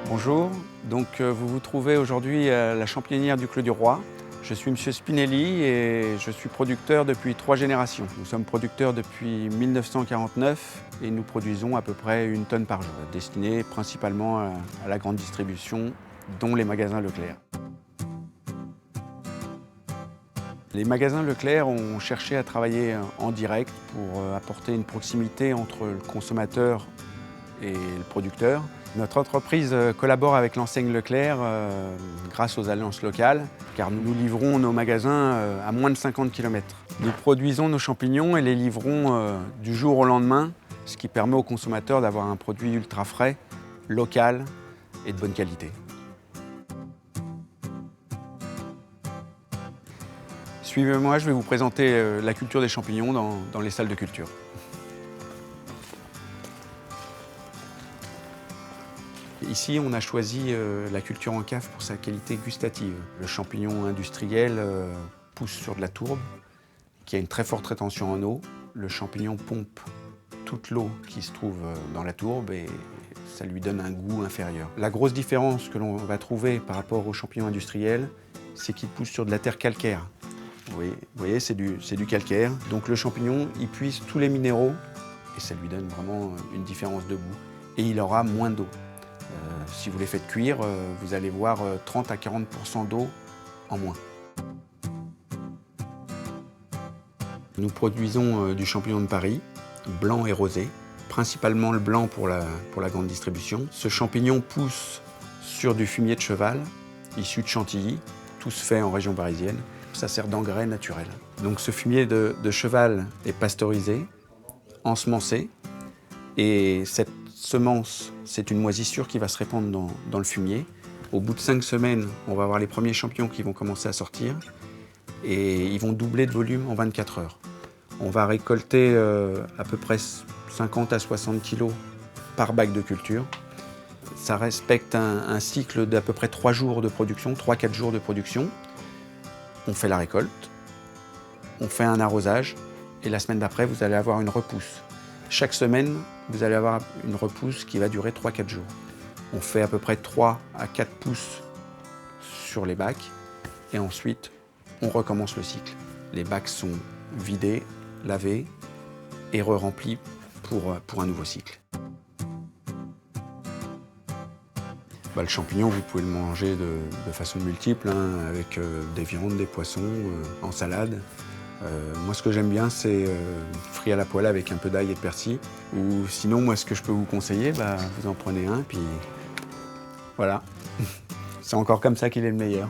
Bonjour, vous vous trouvez aujourd'hui à la championnière du Clos du Roi. Je suis Monsieur Spinelli et je suis producteur depuis 3 générations. Nous sommes producteurs depuis 1949 et nous produisons à peu près 1 tonne par jour, destinée principalement à la grande distribution, dont les magasins Leclerc. Les magasins Leclerc ont cherché à travailler en direct pour apporter une proximité entre le consommateur et le producteur. Notre entreprise collabore avec l'enseigne Leclerc grâce aux alliances locales, car nous livrons nos magasins à moins de 50 km. Nous produisons nos champignons et les livrons du jour au lendemain, ce qui permet aux consommateurs d'avoir un produit ultra frais, local et de bonne qualité. Suivez-moi, je vais vous présenter la culture des champignons dans les salles de culture. Ici, on a choisi la culture en cave pour sa qualité gustative. Le champignon industriel pousse sur de la tourbe, qui a une très forte rétention en eau. Le champignon pompe toute l'eau qui se trouve dans la tourbe et ça lui donne un goût inférieur. La grosse différence que l'on va trouver par rapport au champignon industriel, c'est qu'il pousse sur de la terre calcaire. Vous voyez, c'est du calcaire. Donc le champignon, il puise tous les minéraux et ça lui donne vraiment une différence de goût. Et il aura moins d'eau. Si vous les faites cuire, vous allez voir 30 à 40% d'eau en moins. Nous produisons du champignon de Paris, blanc et rosé, principalement le blanc pour la grande distribution. Ce champignon pousse sur du fumier de cheval, issu de Chantilly, tout se fait en région parisienne. Ça sert d'engrais naturel. Donc ce fumier de cheval est pasteurisé, ensemencé, et cette semence, c'est une moisissure qui va se répandre dans le fumier. Au bout de 5 semaines, on va avoir les premiers champignons qui vont commencer à sortir et ils vont doubler de volume en 24 heures. On va récolter à peu près 50 à 60 kg par bac de culture. Ça respecte un cycle d'à peu près 3 jours de production, 3-4 jours de production. On fait la récolte, on fait un arrosage et la semaine d'après, vous allez avoir une repousse. Chaque semaine, vous allez avoir une repousse qui va durer 3-4 jours. On fait à peu près 3 à 4 pousses sur les bacs et ensuite, on recommence le cycle. Les bacs sont vidés, lavés et re-remplis pour un nouveau cycle. Le champignon, vous pouvez le manger de façon multiple, avec des viandes, des poissons, en salade. Moi, ce que j'aime bien, c'est frit à la poêle avec un peu d'ail et de persil. Ou sinon, moi, ce que je peux vous conseiller, vous en prenez un, puis voilà. C'est encore comme ça qu'il est le meilleur.